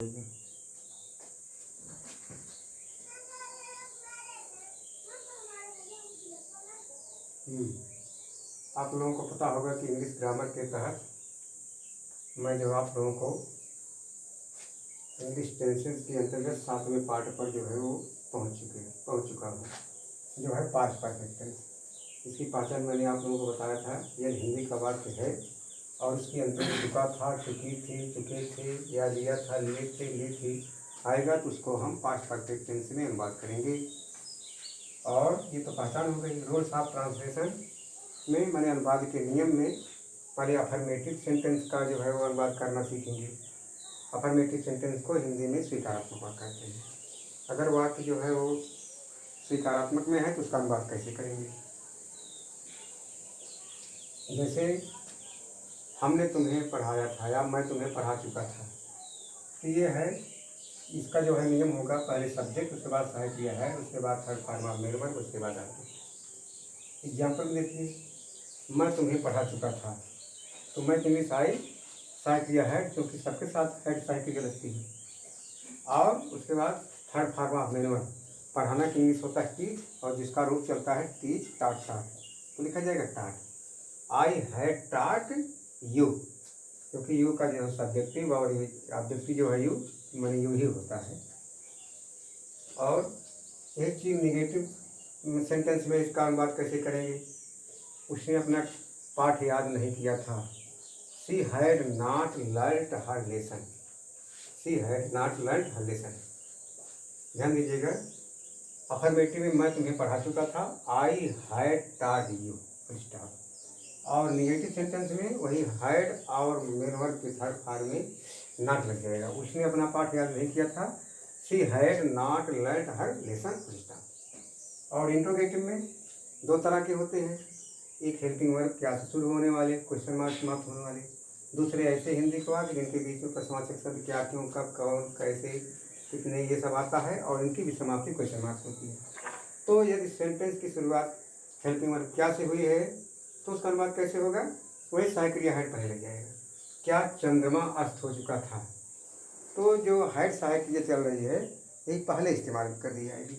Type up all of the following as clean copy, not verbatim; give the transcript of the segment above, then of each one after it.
हम्म, आप लोगों को पता होगा कि इंग्लिश ग्रामर के तहत मैं जो आप लोगों को इंग्लिश टेंसेस के अंतर्गत 7वें पार्ट पर जो है वो पहुंच चुका हूँ, जो है पास्ट परफेक्ट टेंस। इसकी पहचान मैंने आप लोगों को बताया था। यह हिंदी का वाक्य है और उसके अंतर्गत चुका था, चुकी थी, चुके थे, या लिया था, लिए थे, ली थी आएगा तो उसको हम पास्ट परफेक्ट टेंस में अनुवाद करेंगे। और ये तो पहचान हो गई। रूल्स ऑफ ट्रांसलेशन में मैंने अनुवाद के नियम में पहले अफर्मेटिव सेंटेंस का जो है वो अनुवाद करना सीखेंगे। अफर्मेटिव सेंटेंस को हिंदी में स्वीकारात्मक वाक्य कहते हैं। अगर वाक्य जो है वो स्वीकारात्मक में है तो उसका अनुवाद कैसे करेंगे। जैसे हमने तुम्हें पढ़ाया था या मैं तुम्हें पढ़ा चुका था, तो ये है, इसका जो है नियम होगा, पहले सब्जेक्ट, उसके बाद सहायक क्रिया है, उसके बाद third form of main verb, उसके बाद आगे। एग्जाम्पल देखिए, मैं तुम्हें पढ़ा चुका था, तो मैं इंग्लिश आई सहायक क्रिया है, क्योंकि सबके साथ हेड सहायक क्रिया लगती है। और उसके बाद third form of main verb, पढ़ाना की इंग्लिश होता है टीच, और जिसका रूप चलता है टीच टाट टाट, तो लिखा जाएगा टाट। आई हैड टाट यू, क्योंकि यू का जो है सब्जेक्टिव और ऑब्जेक्टिव जो है यू मैंने यू ही होता है। और एक चीज़ निगेटिव सेंटेंस में इसका अनुवाद कैसे करेंगे। उसने अपना पाठ याद नहीं किया था। She had not learned her lesson, she had not learned her lesson. ध्यान दीजिएगा, अफर्मेटिव में मैं तुम्हें पढ़ा चुका था, I had taught you, stop. और निगेटिव सेंटेंस में वही हैड और मेन वर्ब के थर्ड फॉर्म में नॉट लग जाएगा। उसने अपना पाठ याद नहीं किया था, she had not learned her lesson, stop. और इंट्रोगेटिव में दो तरह के होते हैं, एक हेल्पिंग वर्ब क्या से शुरू होने वाले, क्वेश्चन मार्क समाप्त होने वाले। दूसरे ऐसे हिंदी के वाक्य जिनके बीच में प्रश्नवाचक शब्द क्या, क्यों, कब, कौन, कैसे, कितने, ये सब आता है, और इनकी भी समाप्ति क्वेश्चन मार्क्स होती है। तो यदि सेंटेंस की शुरुआत हेल्पिंग वर्ब क्या से हुई है तो उसका अनुवाद कैसे होगा, वही सहायक क्रिया हेड पहले लग जाएगा। क्या चंद्रमा अस्त हो चुका था, तो जो हेड सहायक क्रिया चल रही है यही पहले इस्तेमाल कर दी जाएगी।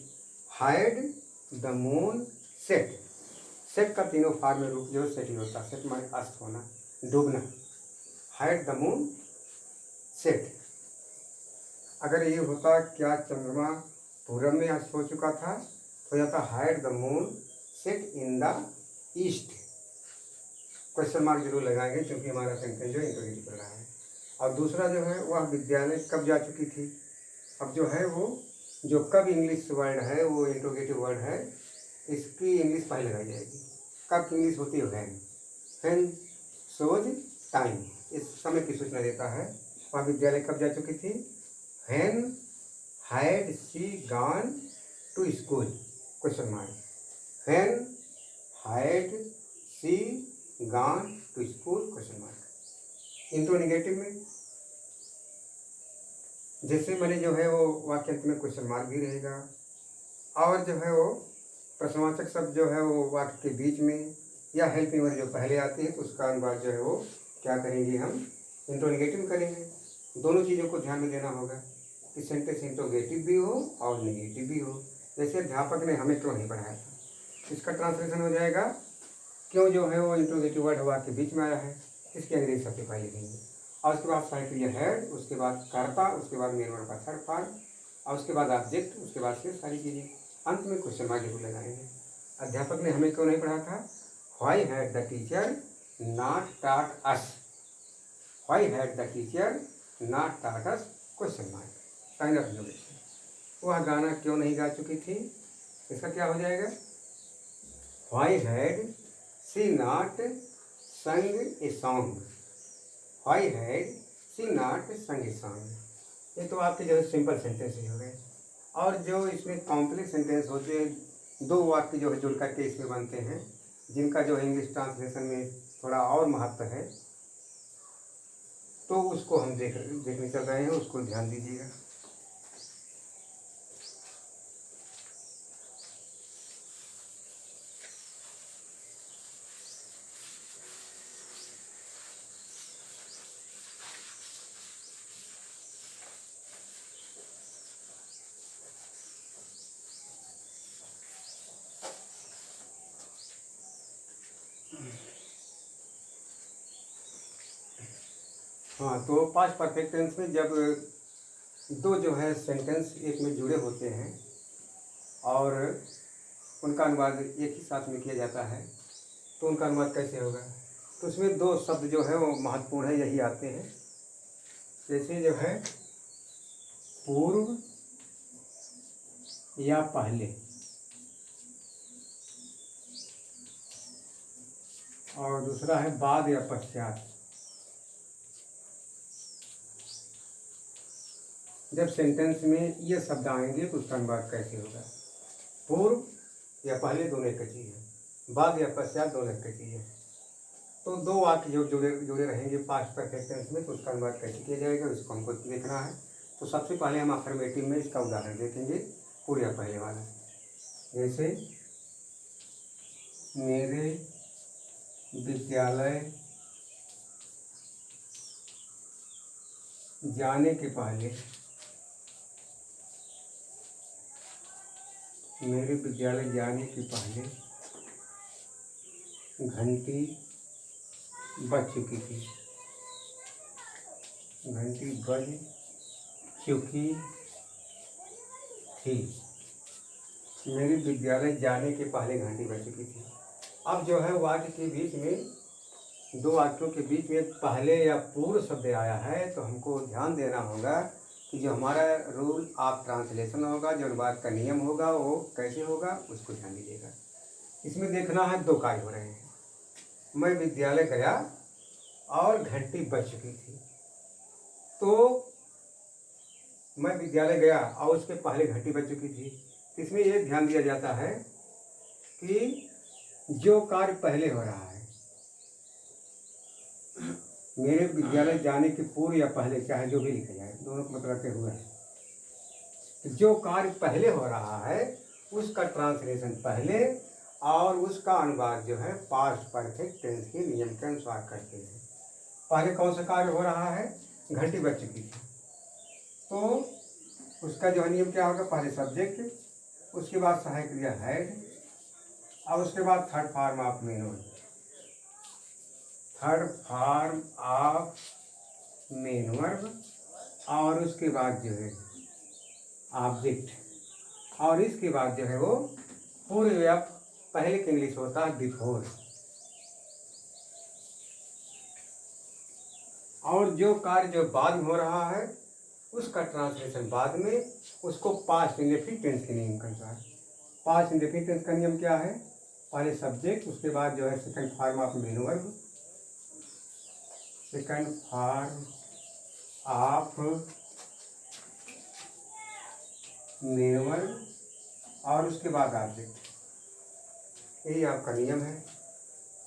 Hide the moon set, set का तीनों फॉर्म में रूप जो सेट ही होता है। सेट माने अस्त होना, डूबना। Had the moon set. अगर ये होता क्या चंद्रमा पूरब में अस्त हो चुका था, तो जाता hide the moon set in the east. Question mark जरूर लगाएंगे क्योंकि हमारा सेंटेंस जो इंट्रोगेटिव कर रहा है। और दूसरा जो है वह विद्यालय कब जा चुकी थी। अब जो है वो जो कब इंग्लिश वर्ड है वो इंट्रोगेटिव वर्ड है, इसकी इंग्लिश पहले लगाई जाएगी। कब की इंग्लिश होती है वैन, वैन सोज टाइम, इस समय की सूचना देता है। वह विद्यालय कब जा चुकी थी, when had she gone to school, question mark. When had she gone to school, question mark. Interrogative में जैसे मैंने जो है वो वाक्य अंत में क्वेश्चन मार्क भी रहेगा, और जो है वो प्रश्नवाचक शब्द जो है वो वाक्य के बीच में या हेल्पिंग वर्ब जो पहले आती है तो उसका अनुवाद जो है वो क्या करेंगे, हम इंट्रोगेटिव करेंगे। दोनों चीज़ों को ध्यान में देना होगा कि सेंटेंस इंट्रोगेटिव भी हो और निगेटिव भी हो। जैसे अध्यापक ने हमें क्यों नहीं पढ़ाया था, इसका ट्रांसलेशन हो जाएगा क्यों जो है वो इंट्रोगेटिव वर्ड वाक्य के बीच में आया है, इसकी अंग्रेजी सबसे पहले देंगे। और उसके बाद सहायक क्रिया हेड, उसके बाद कर्ता, उसके बाद मेन वर्ब का थर्ड फॉर्म, और उसके बाद ऑब्जेक्ट, उसके बाद फिर सारी चीज़ें, अंत में क्वेश्चन मार्क जरूर लगाएंगे। अध्यापक ने हमें क्यों नहीं पढ़ा था, why had the teacher not taught us, why had the teacher not taught us, question mark, kind of interrogation. वह गाना क्यों नहीं गा चुकी थी, इसका क्या हो जाएगा, व्हाई हैड शी नॉट संग a song, why had she not संग ए सॉन्ग। ये तो आपके जो है सिंपल सेंटेंस ही हो गए। और जो इसमें कॉम्प्लेक्स सेंटेंस होते हैं, दो वाक्य जो है जुड़ करके इसमें बनते हैं, जिनका जो है इंग्लिश ट्रांसलेशन में थोड़ा और महत्व है, तो उसको हम देखने चल रहे हैं, उसको ध्यान दीजिएगा। हाँ, तो पास्ट परफेक्ट टेंस में जब दो जो है सेंटेंस एक में जुड़े होते हैं और उनका अनुवाद एक ही साथ में किया जाता है तो उनका अनुवाद कैसे होगा। तो उसमें दो शब्द जो है वो महत्वपूर्ण है, यही आते हैं। जैसे जो है पूर्व या पहले, और दूसरा है बाद या पश्चात। जब सेंटेंस में ये शब्द आएंगे तो उसका अनुवाद कैसे होगा। पूर्व या पहले दोनों एक चीज़ है, बाद या पश्चात दोनों एक चीज़ है। तो दो वाक्य जो जुड़े रहेंगे पास्ट परफेक्ट टेंस में तो उसका अनुवाद कैसे किया जाएगा, उसको हमको देखना है। तो सबसे पहले हम अफर्मेटिव में इसका उदाहरण देखेंगे, पूर्व या पहले वाला। जैसे मेरे विद्यालय जाने के पहले, मेरे विद्यालय जाने के पहले घंटी बज चुकी थी, घंटी बज चुकी थी। मेरे विद्यालय जाने के पहले घंटी बज चुकी थी। अब जो है वाक्य के बीच में, दो वाक्यों के बीच में पहले या पूर्व शब्द आया है तो हमको ध्यान देना होगा कि जो हमारा रूल ऑफ ट्रांसलेशन होगा, जो अनुवाद का नियम होगा वो कैसे होगा, उसको ध्यान दीजिएगा। इसमें देखना है दो कार्य हो रहे हैं। मैं विद्यालय गया और घंटी बज चुकी थी। तो मैं विद्यालय गया और उसके पहले घंटी बज चुकी थी। इसमें ये ध्यान दिया जाता है कि जो कार्य पहले हो रहा है, मेरे विद्यालय जाने के पूर्व या पहले, चाहे जो भी लिखा जाए, दोनों को मतलब के हुए हैं। जो कार्य पहले हो रहा है उसका ट्रांसलेशन पहले और उसका अनुवाद जो है पास्ट परफेक्ट टेंस के नियम के अनुसार करते हैं। पहले कौन सा कार्य हो रहा है, घंटी बज चुकी थी, तो उसका जो है नियम क्या होगा, पहले सब्जेक्ट, उसके बाद सहायक क्रिया हैड, और उसके बाद third form of main verb, third form of main verb, और उसके बाद जो है ऑब्जेक्ट, और इसके बाद जो है वो पूर्व या पहले के इंग्लिश होता है बिफोर। और जो कार्य जो बाद में हो रहा है उसका ट्रांसलेशन बाद में, उसको पास्ट इंडेफिनिट टेंस के नियम के अनुसार। पास्ट इंडेफिनिट टेंस का नियम क्या है, पहले सब्जेक्ट, उसके बाद जो है second form of main verb, second form of main verb, और उसके बाद ऑब्जेक्ट। यही आपका नियम है।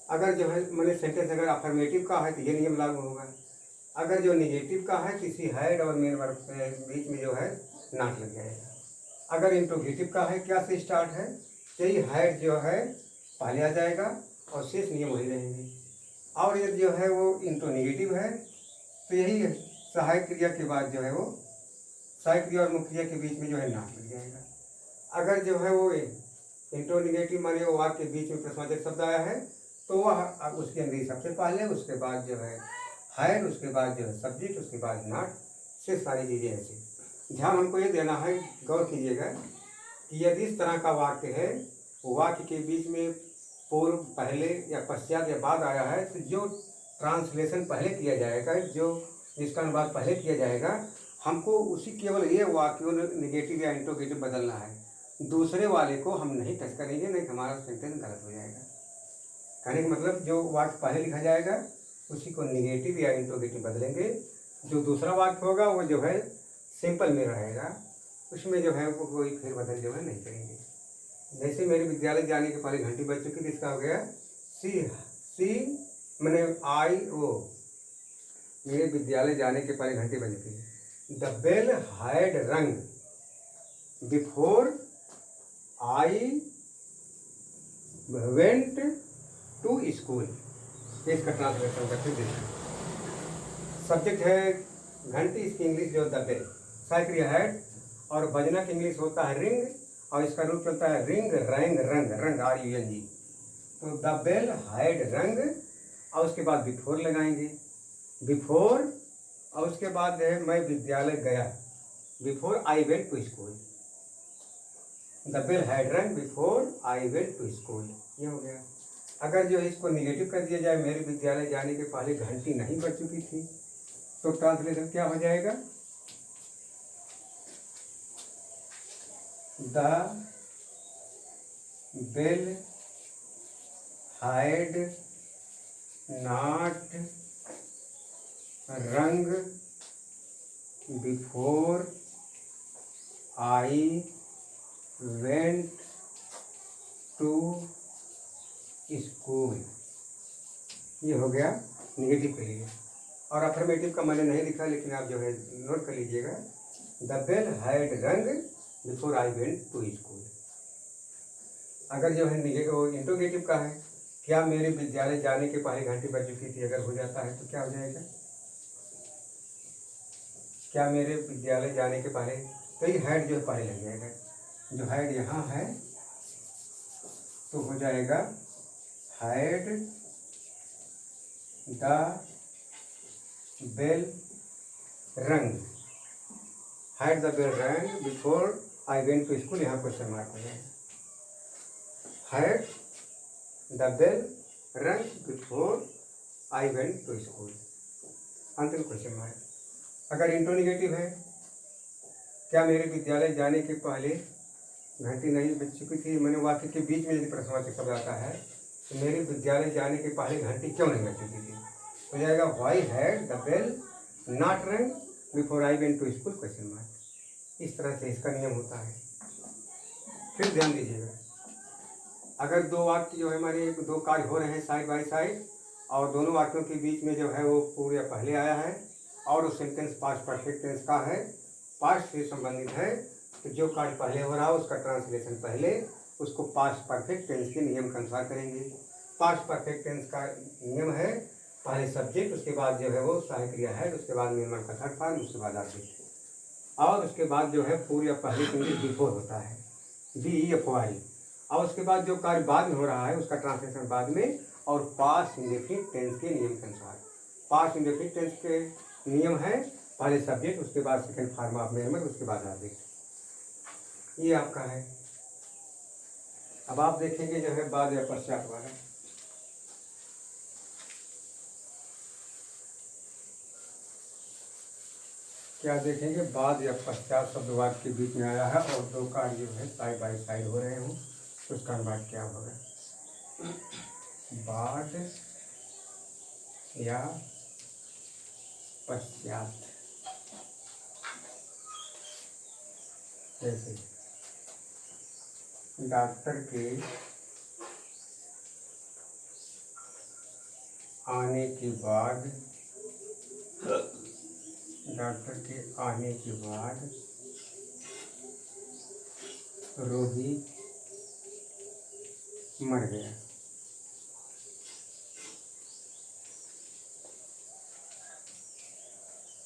अगर जो है मैंने सेंटेंस अगर अफर्मेटिव का है तो ये नियम लागू होगा। अगर जो निगेटिव का है, किसी हैड और मेन वर्ब के बीच में जो है नॉट लग जाएगा। अगर इंट्रोगेटिव का है, क्या से स्टार्ट है, यही हैड जो है पहले आ जाएगा और शेष नियम वही रहेंगे। और यदि जो है वो इंट्रोनेगेटिव है तो यही सहायक क्रिया के बाद जो है वो सहायक क्रिया और मुख्य क्रिया के बीच में जो है नॉट लग जाएगा। अगर जो है वो इंट्रोनेगेटिव माने वो वाक्य के बीच में प्रश्नवाचक शब्द आया है तो वह उसके अंग्रेजी सबसे पहले, उसके बाद जो है हैड, उसके बाद जो है सब्जेक्ट, उसके बाद नॉट, से सारी चीज़ें ऐसे। ध्यान हमको ये देना है, गौर कीजिएगा कि यदि इस तरह का वाक्य है, वाक्य के बीच में पूर्व, पहले या पश्चात या बाद आया है, तो जो ट्रांसलेशन पहले किया जाएगा, जो जिसका अनुवाद पहले किया जाएगा, हमको उसी केवल ये वाक्यों निगेटिव या इंट्रोगेटिव बदलना है। दूसरे वाले को हम नहीं टच करेंगे, नहीं हमारा सेंटेंस गलत हो जाएगा। कहने का मतलब जो वाक्य पहले लिखा जाएगा उसी को निगेटिव या इंट्रोगेटिव बदलेंगे। जो दूसरा वाक्य होगा वो जो है सिंपल में रहेगा, उसमें जो है वो कोई फेरबदल जो है नहीं करेंगे। जैसे मेरे विद्यालय जाने के पहले घंटी बज चुकी थी, इसका हो गया सी मैंने आई ओ, मेरे विद्यालय जाने के पहले घंटी बज चुकी। The bell had rung before I went to school. इसका ट्रांसलेशन करके देखिए। सब्जेक्ट है घंटी, इसकी इंग्लिश जो द बेल, सहायक क्रिया हैड, और बजना की इंग्लिश होता है रिंग, और इसका रूप चलता है रिंग, रैंग, रंग, रंग RUNG। तो द बेल हैड रंग, और उसके बाद बिफोर लगाएंगे। बिफोर और उसके बाद है मैं विद्यालय गया, before I went to school. The bell had rung before I went to school, ये हो गया। अगर जो है इसको निगेटिव कर दिया जाए, मेरे विद्यालय जाने के पहले घंटी नहीं बज चुकी थी, तो ट्रांसलेशन क्या हो जाएगा? The bell had not rung before I went to school, ये हो गया निगेटिव के लिए। और अफर्मेटिव का मैंने नहीं लिखा, लेकिन आप जो है नोट कर लीजिएगा। The bell had rung before I went to school. अगर जो है इंट्रोगेटिव का है, क्या मेरे विद्यालय जाने के पहले घंटी बज चुकी थी, अगर हो जाता है तो क्या हो जाएगा? क्या मेरे विद्यालय जाने के पहले, तो ये हैड जो है पहले लग जाएगा। जो हैड यहाँ है तो हो जाएगा had the bell rang, had the bell rang before I went to school, यहाँ क्वेश्चन मार्क हो जाएगा। Had the bell rang before I went to school, अंतिम क्वेश्चन मार्क। अगर इंट्रोनिगेटिव है, क्या मेरे विद्यालय जाने के पहले घंटी नहीं बज चुकी थी, मैंने वाक्य के बीच में यदि प्रश्नवाचक शब्द आता है तो मेरे विद्यालय जाने के पहले घंटी क्यों नहीं बज चुकी थी, हो जाएगा why had the bell not rung before I went to school, question mark. इस तरह से इसका नियम होता है। फिर ध्यान दीजिएगा, अगर दो वाक्य जो है हमारे दो कार्य हो रहे हैं साइड बाय साइड, और दोनों वाक्यों के बीच में जो है वो पूरे पहले आया है और वो सेंटेंस पास्ट परफेक्ट टेंस का है, पास्ट से संबंधित है, तो जो कार्य पहले हो रहा है उसका ट्रांसलेशन पहले, उसको पास्ट परफेक्ट टेंस के नियम के अनुसार करेंगे। पास्ट परफेक्ट टेंस का नियम है पहले सब्जेक्ट, उसके बाद जो है वो सहायक क्रिया है, उसके बाद निर्माण का थर्ड फॉर्म, उसके बाद ऑब्जेक्ट, और उसके बाद जो है पूरी या पहले इंग्लिश बिफोर होता है, BEFOR, और उसके बाद जो कार्य बाद में हो रहा है उसका ट्रांसलेशन बाद में, और पास्ट इंडेफिनिट टेंस के नियम के अनुसार। पास्ट इंडेफिनिट टेंस के नियम है पहले सब्जेक्ट, उसके बाद सेकंड फॉर्म ऑफ मेंबर, उसके बाद ऑब्जेक्ट। ये आपका है। अब आप देखेंगे जो है बाद या पश्चात वाला, क्या देखेंगे? बाद या पश्चात शब्द वाक्य के बीच में आया है और दो कार्य जो है साइड बाय साइड हो रहे हों, तो उसका अनुवाद क्या होगा? बाद या पश्चात। जैसे डॉक्टर के आने के बाद, डॉक्टर के आने के बाद रोगी मर गया।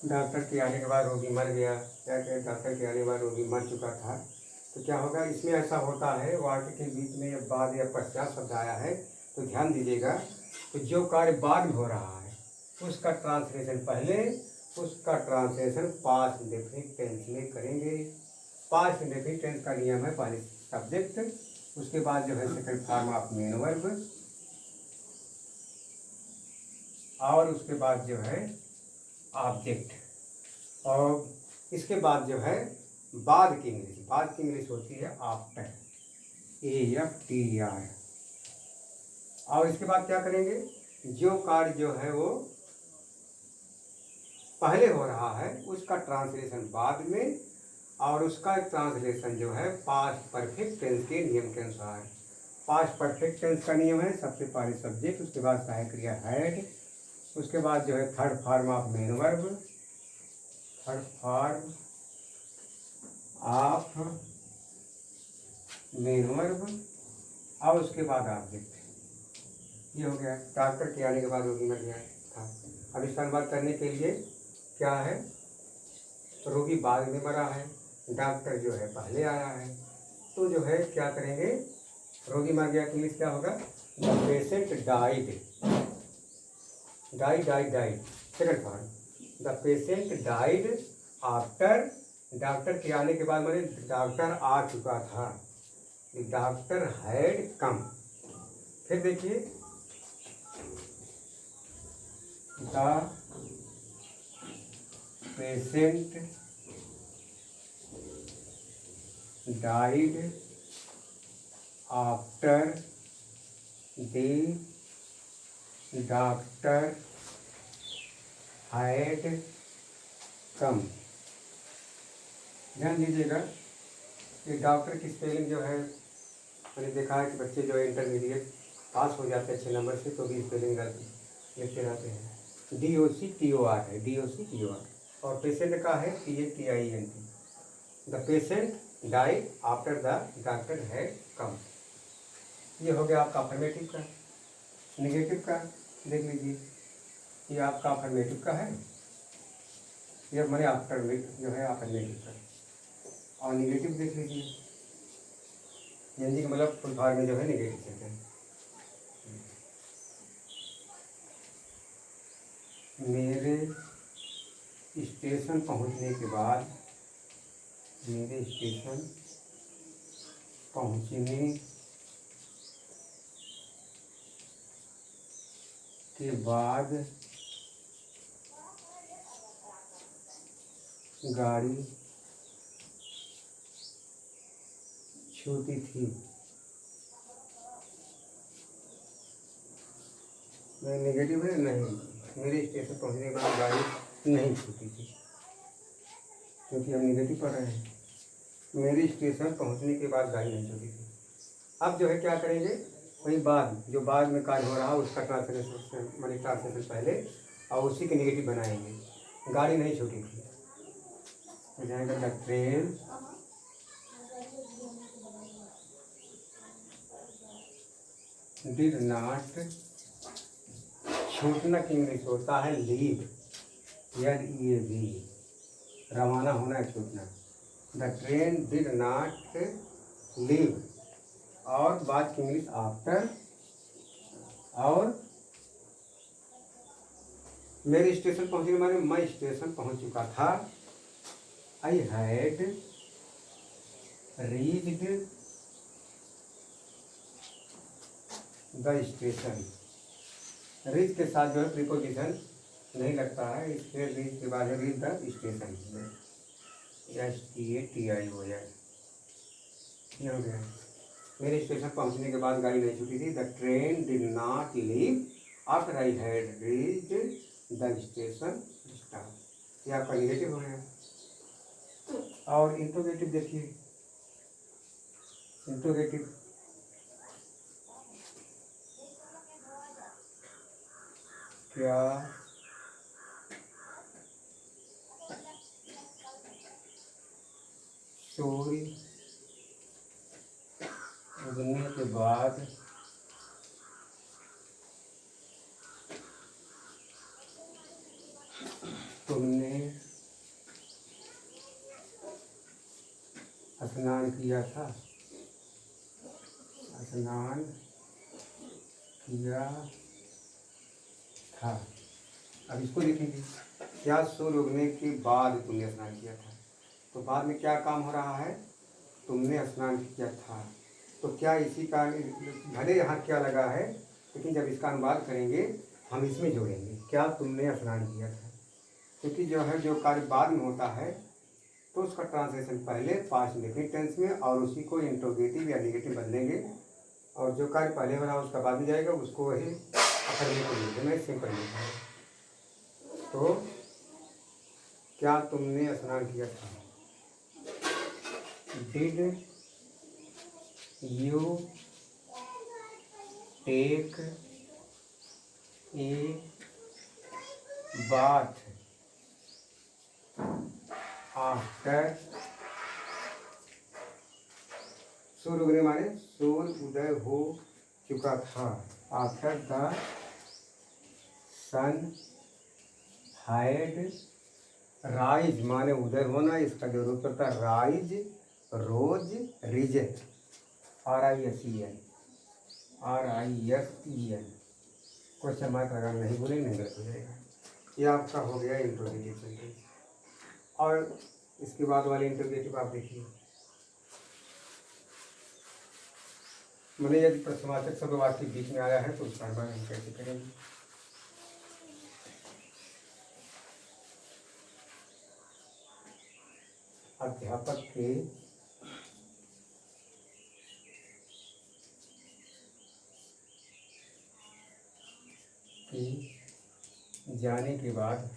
डॉक्टर के आने के बाद रोगी मर गया, क्या कहे? डॉक्टर के आने के बाद रोगी मर चुका था, तो क्या होगा? इसमें ऐसा होता है वाक्य के बीच में जब बाद या पश्चात शब्द आया है तो ध्यान दीजिएगा, तो जो कार्य बाद में हो रहा है उसका ट्रांसलेशन पहले, उसका ट्रांसलेशन पास्ट इंडेफिनिट टेंस में करेंगे। पास्ट इंडेफिनिट टेंस का नियम है पहले सब्जेक्ट, उसके बाद जो है second form of main verb, और उसके बाद जो है ऑब्जेक्ट, और इसके बाद जो है बाद की इंग्लिश, बाद की इंग्लिश होती है आफ्टर, AFTER। और इसके बाद क्या करेंगे? जो कार्य जो है वो पहले हो रहा है उसका ट्रांसलेशन बाद में, और उसका ट्रांसलेशन जो है पास्ट परफेक्ट टेंस के नियम के अनुसार। पास्ट परफेक्ट टेंस का नियम है सबसे पहले सब्जेक्ट, उसके बाद सहायक क्रिया हैड, उसके बाद जो है third form of main verb, third form of main verb, और उसके बाद ऑब्जेक्ट। ये हो गया। डॉक्टर के आने के बाद रोगी मर गया था। अब इसका अनुवाद करने के लिए क्या है? रोगी बाद में मरा है, डॉक्टर जो है पहले आया है, तो जो है क्या करेंगे? रोगी मर गया तो इंग्लिश क्या होगा? The patient died, died second form, the patient died after, doctor के आने के बाद मैंने डॉक्टर आ चुका था, डॉक्टर हैड कम। फिर देखिए the patient died after the doctor had come. ध्यान दीजिएगा कि डॉक्टर की स्पेलिंग जो है, मैंने देखा है कि बच्चे जो है इंटरमीडिएट पास हो जाते हैं अच्छे नंबर से तो भी स्पेलिंग लिखते रहते हैं। DOCTOR है, DOCTOR। और पेशेंट का है PATIENT। The patient died after the doctor had come. ये हो गया आपका अफर्मेटिव का। निगेटिव का देख लीजिए, ये आपका अफर्मेटिव का है, ये मैंने आफ्टर जो है अफर्मेटिव का। और निगेटिव देख लीजिए, यानी कि मतलब फुल फॉर्म में जो है निगेटिव कहते हैं। मेरे स्टेशन पहुंचने के बाद, मेरे स्टेशन पहुंचने के बाद गाड़ी छूटी थी। नेगेटिव है नहीं, मेरे स्टेशन पहुंचने के बाद गाड़ी नहीं छूटी थी, क्योंकि हम नेगेटिव पढ़ रहे हैं। मेरे स्टेशन पहुंचने के बाद गाड़ी नहीं छूटी थी। अब जो है क्या करेंगे, वही बाद जो बाद में कार्य हो रहा है उसका ट्रांसलेशन, मैंने ट्रांसलेशन पहले और उसी के नेगेटिव बनाएंगे। गाड़ी नहीं छूटी थी हो जाएगा द ट्रेन डिड नॉट, छूटना की इंग्लिश होता है लीव, LEAV, रवाना होना है, छूटना। The train did not leave, और बाद की इंग्लिश आफ्टर। और मेरे स्टेशन पहुंचने के माने मैं स्टेशन पहुंच चुका था। I had reached the station. Reach के साथ जो है प्रीपोजिशन नहीं लगता है, इसलिए रीच के बाद रीच द स्टेशन, STATI हो जाए। ये हो गया, मेरे स्टेशन पहुंचने के बाद गाड़ी नहीं छूटी थी। The train did not leave after I had reached the station stop. ये आपका निगेटिव हो गया। और इंट्रोगेटिव देखिए, इंट्रोगेटिव क्या सूर्य उगने के बाद तुमने स्नान किया था, स्नान किया था। अब इसको देखेंगे, क्या सूर्य उगने के बाद तुमने स्नान किया था, तो बाद में क्या काम हो रहा है, तुमने स्नान किया था। तो क्या इसी का, भले यहाँ क्या लगा है लेकिन जब इसका अनुवाद करेंगे हम इसमें जोड़ेंगे, क्या तुमने स्नान किया था, क्योंकि जो है जो कार्य बाद में होता है तो उसका ट्रांसलेशन पहले पास्ट इंडेफिनिट टेंस में और उसी को इंट्रोगेटिव या नेगेटिव बदलेंगे, और जो कार्य पहले हो रहा है उसका बाद में जाएगा, उसको वही अफर्मेटिव में सिंपल लिखा है। तो क्या तुमने स्नान किया था, did you take a bath after, सूर्य उगने माने सूर्य उदय हो चुका था, after the sun had rise माने उदय होना, इसका जो रूप होता है rise, rose, risen, RISEN, question mark लगाना नहीं भूलेंगे, नहीं गलत हो जाएगा। ये आपका हो गया इंट्रोगेटिव सेंटेंस। और इसके बाद वाले इंट्रोगेटिव आप देखिए, मैंने यदि प्रश्नवाचक शब्द वाक्य बीच में आया है तो उसका अनुमान हम कैसे करेंगे। अध्यापक के जाने के बाद,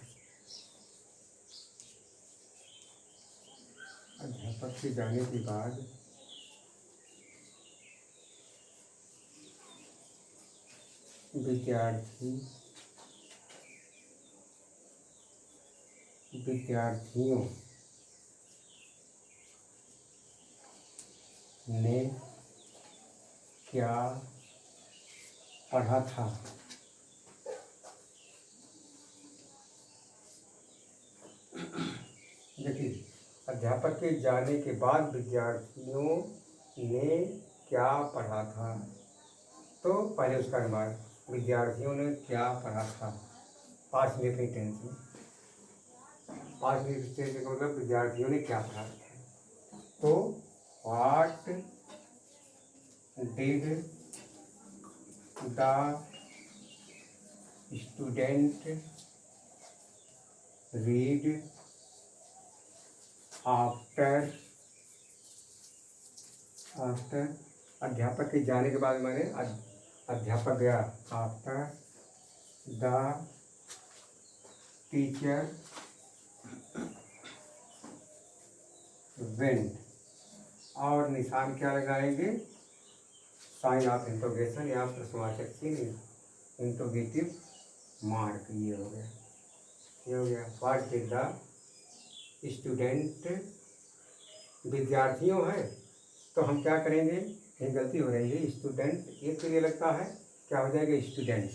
अध्यापक के जाने के बाद विद्यार्थियों ने क्या पढ़ा था। देखिए, अध्यापक के जाने के बाद विद्यार्थियों ने क्या पढ़ा था, तो पहले उसका अनुमान, विद्यार्थियों ने क्या पढ़ा था, पास्ट इंडेफिनिट टेंस में। पास्ट इंडेफिनिट टेंस का मतलब विद्यार्थियों ने क्या पढ़ा था, तो what did the student read after अध्यापक के जाने के बाद, मैंने अध्यापक गया, आफ्टर द टीचर वेंट, और निशान क्या लगाएंगे, साइन ऑफ इंट्रोगेशन या प्रश्नवाचक चिन्ह इंट्रोगेटिव मार्क। ये हो गया, ये हो गया। व्हाट डिड द स्टूडेंट, विद्यार्थियों है तो हम क्या करेंगे, ये गलती हो रही है, स्टूडेंट एक के लिए लगता है, क्या हो जाएगा students.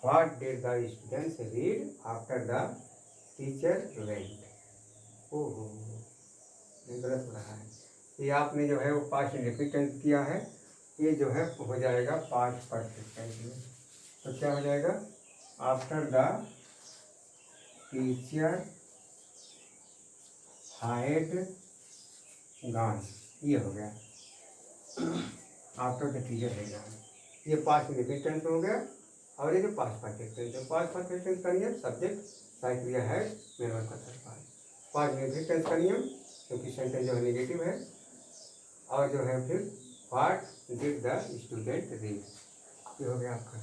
What did the students read after the teacher went. ओहो, ये गलत हो रहा है। ये आपने जो है वो पास्ट इंडेफिनिट टेंस किया है, ये जो है हो जाएगा पास्ट परफेक्ट टेंस में। तो क्या हो जाएगा, after the teacher had gone, ये हो गया। आफ्टर द टीचर है गॉन, ये पास्ट इंडेफिनिट टेंस हो गया। और ये जो पास्ट परफेक्ट टेंस है, पास्ट परफेक्ट टेंस का नियम सब्जेक्ट सहायक क्रिया है मेन वर्ब का third part. Past indefinite tense का नियम, क्योंकि सेंटेंस जो है नेगेटिव है, और जो है फिर what did the student read, ये हो गया आपका।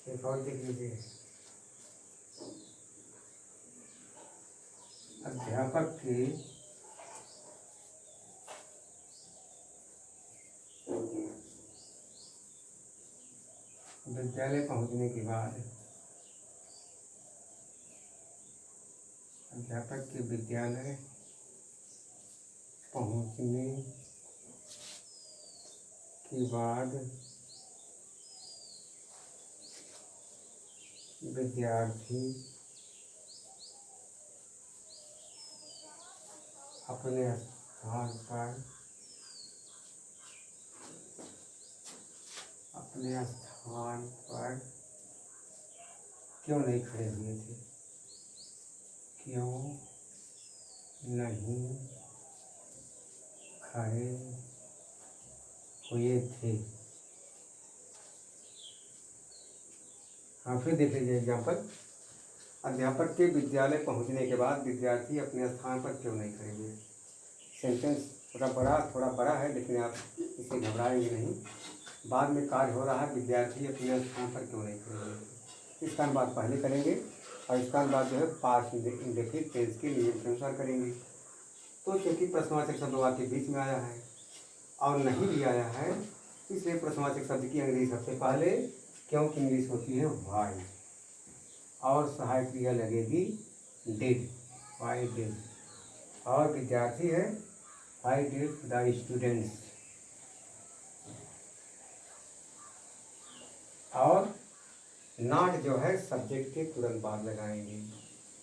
एक और देख लीजिए, अध्यापक के विद्यालय पहुंचने के बाद, अध्यापक के विद्यालय पहुंचने के बाद विद्यार्थी अपने स्थान पर, अपने स्थान पर क्यों नहीं खड़े हुए थे, क्यों नहीं खड़े हुए थे। हाँ, फिर देख लीजिए एग्जाम्पल, अध्यापक के विद्यालय पहुंचने के बाद विद्यार्थी अपने स्थान पर क्यों नहीं खड़े हुए। सेंटेंस थोड़ा बड़ा है, लेकिन आप इसे घबराएंगे नहीं। बाद में कार्य हो रहा है, विद्यार्थी अपने स्थान पर क्यों नहीं खड़े हुए। इसका अनुवाद पहले करेंगे और इसका अनुवाद जो है पास्ट इंडेफिनिट टेंस के नियम के अनुसार करेंगे। तो क्योंकि प्रश्नवाचक शब्द वाक्य बीच में आया है और नहीं भी आया है, इसलिए प्रश्नवाचक शब्द की अंग्रेजी सबसे पहले, क्योंकि इंग्लिश होती है वाई, और सहायक क्रिया लगेगी डिड, वाई डिड, और विद्यार्थी है वाई डिड द स्टूडेंट्स, और नॉट जो है सब्जेक्ट के तुरंत बाद लगाएंगे।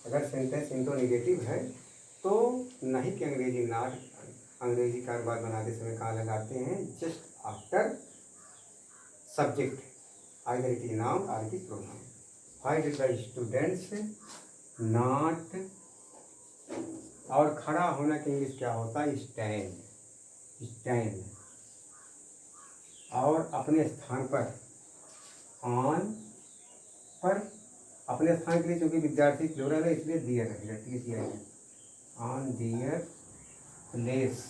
अगर सेंटेंस इंट्रोगेटिव है तो नहीं कि अंग्रेजी नाट अंग्रेजी का अनुवाद बनाते समय कहाँ लगाते हैं, just after subject, either it is noun और it is pronoun. Why did the students not, और खड़ा होना के इंग्लिश क्या होता है, स्टैंड, स्टैंड। और अपने स्थान पर, ऑन पर, अपने स्थान के लिए चूंकि विद्यार्थी प्लूरल है इसलिए दियर रहेगा, ठीक है, ऑन दियर प्लेस।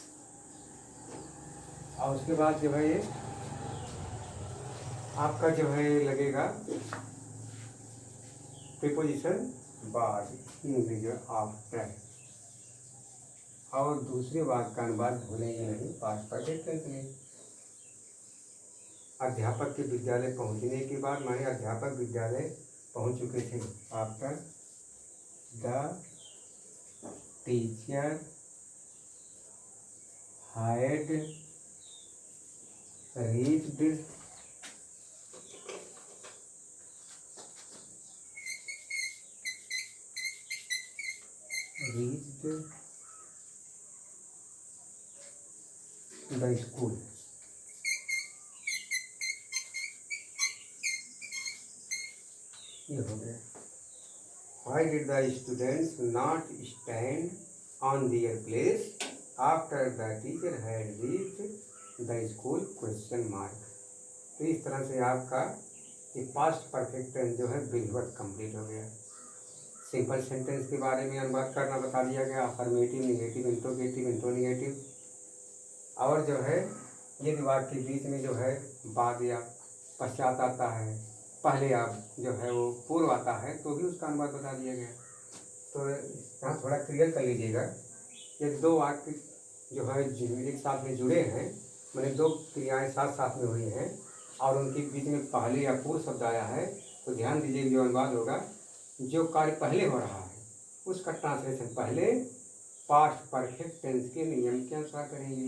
और उसके बाद जो है ये आपका जो है लगेगा प्रीपोजिशन बाद, इंग्लिश आफ्टर। और दूसरे वाक्य का अनुवाद भूलेंगे नहीं, पास्ट परफेक्ट टेंस में। अध्यापक के विद्यालय पहुंचने के बाद, माने अध्यापक विद्यालय पहुंच चुके थे। After the teacher had reached the school. ये हो गया। Why did the students not stand on their place after the teacher had reached the school? Question mark। तो इस तरह से आपका ये पास्ट परफेक्ट टेंस जो है बिल्कुल कंप्लीट हो गया। सिंपल सेंटेंस के बारे में अनुवाद करना बता दिया गया, अफर्मेटिव, निगेटिव, इंट्रोगेटिव, इंट्रोनिगेटिव। और जो है ये वाक्य के बीच में जो है बाद या पश्चात आता है, पहले आप जो है वो पूर्व आता है, तो भी उसका अनुवाद बता दिया गया। तो यहाँ थोड़ा क्लियर कर लीजिएगा, ये दो वाक्य जो है एक साथ में जुड़े हैं, मैंने दो क्रियाएं साथ साथ में हुई हैं और उनके बीच में पहले या पूर्व शब्द आया है, तो ध्यान दीजिए जो अनुवाद होगा, जो कार्य पहले हो रहा है उसका ट्रांसलेशन पहले पास्ट परफेक्ट टेंस के नियम के अनुसार करेंगे।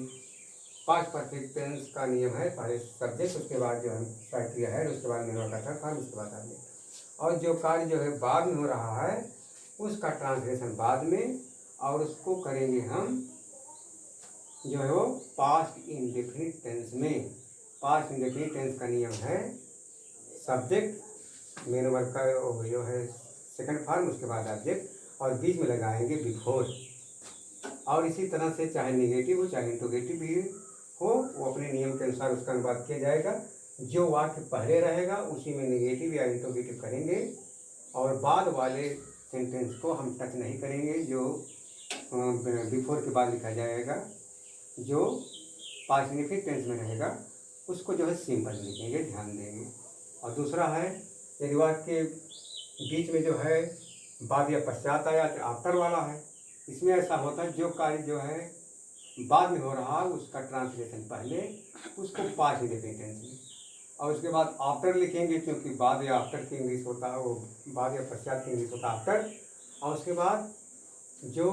पास्ट परफेक्ट टेंस का नियम है पहले सब्जेक्ट, उसके बाद जो है क्रिया है, उसके बाद निर्भर का थर्ड फॉर्म, उसके बाद आगे। और जो कार्य जो है बाद में हो रहा है उसका ट्रांसलेशन बाद में, और उसको करेंगे हम जो है वो पास्ट इंडेफिनिट टेंस में। पास्ट इंडेफिनिट टेंस का नियम है सब्जेक्ट मेन वर्ब का जो है सेकंड फॉर्म, उसके बाद ऑब्जेक्ट, और बीच में लगाएंगे बिफोर। और इसी तरह से चाहे निगेटिव हो चाहे इंट्रोगेटिव भी हो, वो अपने नियम के अनुसार उसका अनुवाद किया जाएगा। जो वाक्य पहले रहेगा उसी में निगेटिव या इंट्रोगेटिव करेंगे, और बाद वाले सेंटेंस को हम टच नहीं करेंगे, जो बिफोर के बाद लिखा जाएगा, जो पास्ट इंडेफिनिट टेंस में रहेगा उसको जो है सिंपल लिखेंगे, ध्यान देंगे। और दूसरा है यदि वाक्य के बीच में जो है बाद या पश्चात आया तो आफ्टर वाला है, इसमें ऐसा होता है जो कार्य जो है बाद में हो रहा है उसका ट्रांसलेशन पहले, उसको पास्ट इंडेफिनिट टेंस में, और उसके बाद आफ्टर लिखेंगे, क्योंकि बाद या आफ्टर की इंग्लिश होता है, वो बाद या पश्चात की इंग्लिश होता है आफ्टर। और उसके बाद जो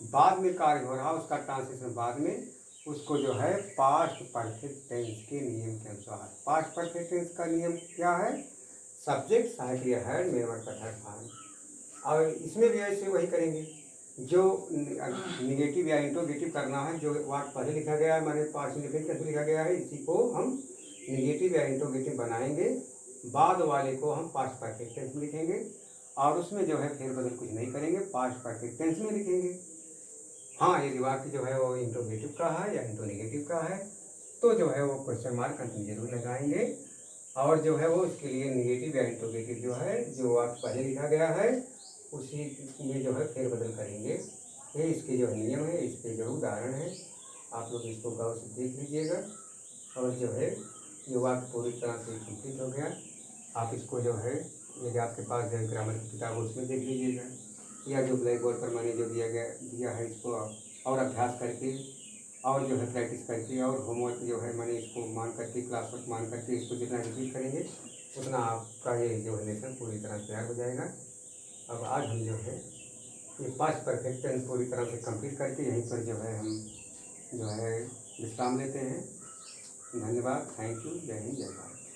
बाद में कार्य हो रहा है उसका ट्रांसलेशन बाद में, उसको जो है पास्ट परफेक्ट टेंस के नियम के अनुसार। पास्ट परफेक्ट टेंस का नियम क्या है, सब्जेक्ट सहायक क्रिया है मेन वर्ब का थर्ड फॉर्म। और इसमें भी ऐसे वही करेंगे, जो निगेटिव या इंट्रोगेटिव करना है, जो वाक्य पहले लिखा गया है माने पास्ट इंडेफिनिट टेंस लिखा गया है, इसी को हम निगेटिव या इंट्रोगेटिव बनाएंगे, बाद वाले को हम पास्ट परफेक्ट टेंस में लिखेंगे, और उसमें जो है फेरबदल कुछ नहीं करेंगे, पास्ट परफेक्ट टेंस में लिखेंगे। हाँ, यदि वाक्य जो है वो इंट्रोगेटिव का है या इंट्रोनिगेटिव का है तो जो है वो क्वेश्चन मार्क कंटिन्यू जरूर लगाएंगे, और जो है वो इसके लिए निगेटिव या इंट्रोगेटिव जो है जो वाक्य पहले लिखा गया है उसी में जो है फेरबदल करेंगे। ये इसके जो नियम है, इसके जो उदाहरण है, आप लोग इसको गौर से देख लीजिएगा। और जो है ये वाक्य पूरी तरह से कंप्लीट हो गया। आप इसको जो है यदि आपके पास जो है ग्रामर की किताब है उसमें देख लीजिएगा, या जो ब्लैक बोर्ड पर मैंने जो दिया है इसको और अभ्यास करके और जो है प्रैक्टिस करके और होमवर्क जो है मैंने इसको मान करके क्लास वर्क मान करके इसको जितना रिपीट करेंगे उतना आपका ये जो है लेसन पूरी तरह तैयार हो जाएगा। अब आज हम जो है ये पास्ट परफेक्ट टेंस पूरी तरह से कंप्लीट करके यहीं पर जो है हम जो है विश्राम लेते हैं। धन्यवाद, थैंक यू, जय हिंद, जय भारत।